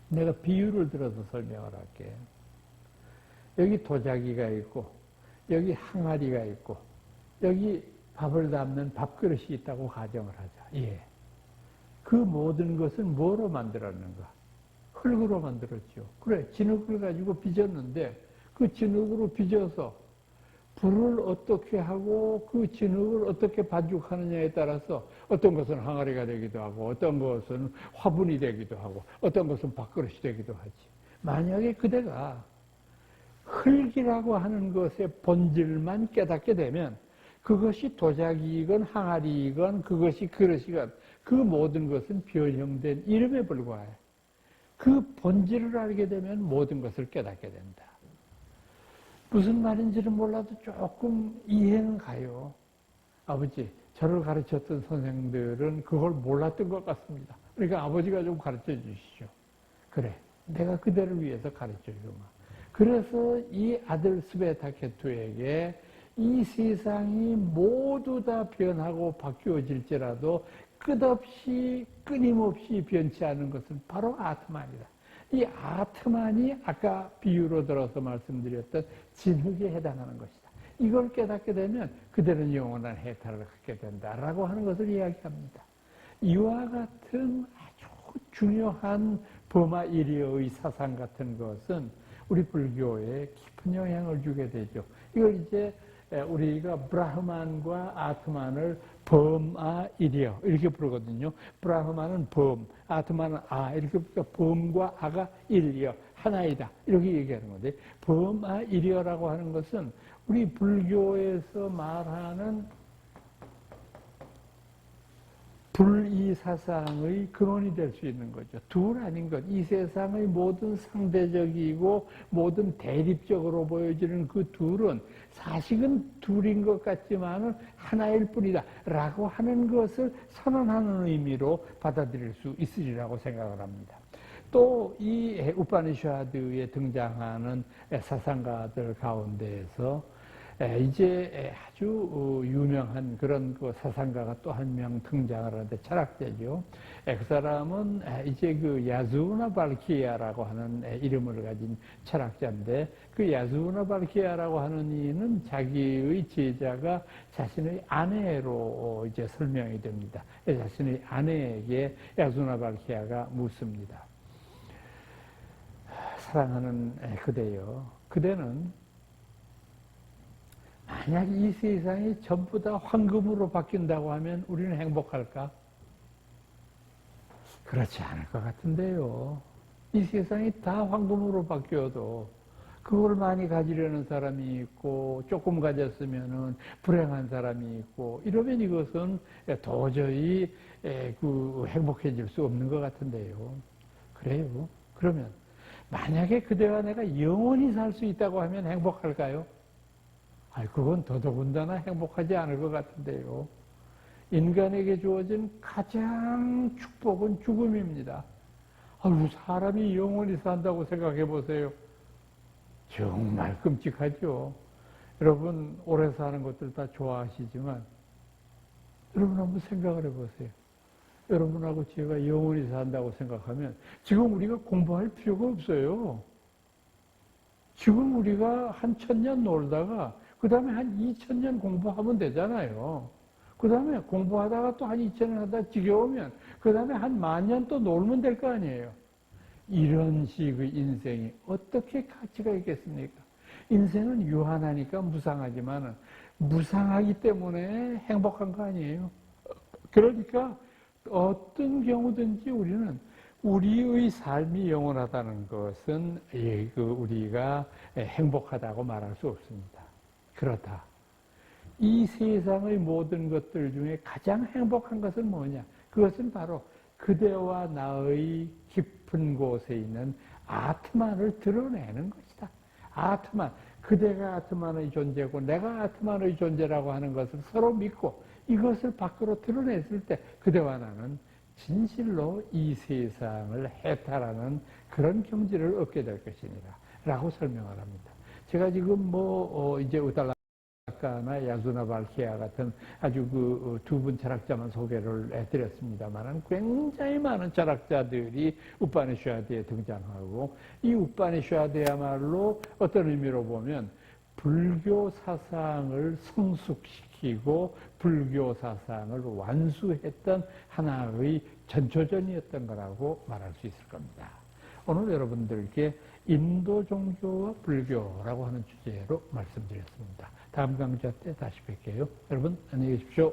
내가 비유를 들어서 설명을 할게. 여기 도자기가 있고, 여기 항아리가 있고, 여기 밥을 담는 밥그릇이 있다고 가정을 하자. 예. 그 모든 것은 뭐로 만들었는가? 흙으로 만들었죠. 그래, 진흙을 가지고 빚었는데, 그 진흙으로 빚어서 불을 어떻게 하고 그 진흙을 어떻게 반죽하느냐에 따라서 어떤 것은 항아리가 되기도 하고 어떤 것은 화분이 되기도 하고 어떤 것은 밥그릇이 되기도 하지. 만약에 그대가 흙이라고 하는 것의 본질만 깨닫게 되면 그것이 도자기이건 항아리이건 그것이 그릇이건 그 모든 것은 변형된 이름에 불과해. 그 본질을 알게 되면 모든 것을 깨닫게 된다. 무슨 말인지는 몰라도 조금 이해는 가요. 아버지, 저를 가르쳤던 선생들은 그걸 몰랐던 것 같습니다. 그러니까 아버지가 좀 가르쳐 주시죠. 그래, 내가 그대를 위해서 가르쳐 주마. 그래서 이 아들 스베타케투에게 이 세상이 모두 다 변하고 바뀌어질지라도 끝없이 끊임없이 변치 않은 것은 바로 아트만이다. 이 아트만이 아까 비유로 들어서 말씀드렸던 진흙에 해당하는 것이다. 이걸 깨닫게 되면 그대는 영원한 해탈을 갖게 된다라고 하는 것을 이야기합니다. 이와 같은 아주 중요한 버마 이리어의 사상 같은 것은 우리 불교에 깊은 영향을 주게 되죠. 이걸 이제 우리가 브라흐만과 아트만을 범아 일이여 이렇게 부르거든요. 브라흐만은 범, 아트만은 아 이렇게 부르니까 범과 아가 일이여 하나이다 이렇게 얘기하는 건데 범아 일이여라고 하는 것은 우리 불교에서 말하는 불이사상의 근원이 될 수 있는 거죠. 둘 아닌 것. 이 세상의 모든 상대적이고 모든 대립적으로 보여지는 그 둘은 사실은 둘인 것 같지만은 하나일 뿐이다. 라고 하는 것을 선언하는 의미로 받아들일 수 있으리라고 생각을 합니다. 또 이 우파니샤드에 등장하는 사상가들 가운데에서 이제 아주 유명한 그런 그 사상가가 또 한 명 등장을 하는데 철학자죠. 그 사람은 이제 그 야즈우나 발키야라고 하는 이름을 가진 철학자인데 그 야즈우나 발키야라고 하는 이는 자기의 제자가 자신의 아내로 이제 설명이 됩니다. 자신의 아내에게 야즈우나 발키야가 묻습니다. 사랑하는 그대여, 그대는 만약 이 세상이 전부 다 황금으로 바뀐다고 하면 우리는 행복할까? 그렇지 않을 것 같은데요. 이 세상이 다 황금으로 바뀌어도 그걸 많이 가지려는 사람이 있고 조금 가졌으면은 불행한 사람이 있고 이러면 이것은 도저히 행복해질 수 없는 것 같은데요. 그래요? 그러면 만약에 그대와 내가 영원히 살 수 있다고 하면 행복할까요? 그건 더더군다나 행복하지 않을 것 같은데요. 인간에게 주어진 가장 축복은 죽음입니다. 사람이 영원히 산다고 생각해 보세요. 정말 끔찍하죠. 여러분 오래 사는 것들 다 좋아하시지만 여러분 한번 생각을 해보세요. 여러분하고 제가 영원히 산다고 생각하면 지금 우리가 공부할 필요가 없어요. 지금 우리가 한 1000년 놀다가 그 다음에 한 2000년 공부하면 되잖아요. 그 다음에 공부하다가 또 한 2000년 하다가 지겨우면 그 다음에 한 10,000년 또 놀면 될 거 아니에요. 이런 식의 인생이 어떻게 가치가 있겠습니까? 인생은 유한하니까 무상하지만 무상하기 때문에 행복한 거 아니에요. 그러니까 어떤 경우든지 우리는 우리의 삶이 영원하다는 것은 우리가 행복하다고 말할 수 없습니다. 그렇다. 이 세상의 모든 것들 중에 가장 행복한 것은 뭐냐? 그것은 바로 그대와 나의 깊은 곳에 있는 아트만을 드러내는 것이다. 아트만, 그대가 아트만의 존재고 내가 아트만의 존재라고 하는 것을 서로 믿고 이것을 밖으로 드러냈을 때 그대와 나는 진실로 이 세상을 해탈하는 그런 경지를 얻게 될 것이니라 라고 설명을 합니다. 제가 지금 이제 우달라카나 야수나 발키아 같은 아주 두 분 철학자만 소개를 해드렸습니다만 굉장히 많은 철학자들이 우파니샤드에 등장하고 이 우파니샤드야말로 어떤 의미로 보면 불교 사상을 성숙시키고 불교 사상을 완수했던 하나의 전초전이었던 거라고 말할 수 있을 겁니다. 오늘 여러분들께 인도 종교와 불교라고 하는 주제로 말씀드렸습니다. 다음 강좌 때 다시 뵐게요. 여러분 안녕히 계십시오.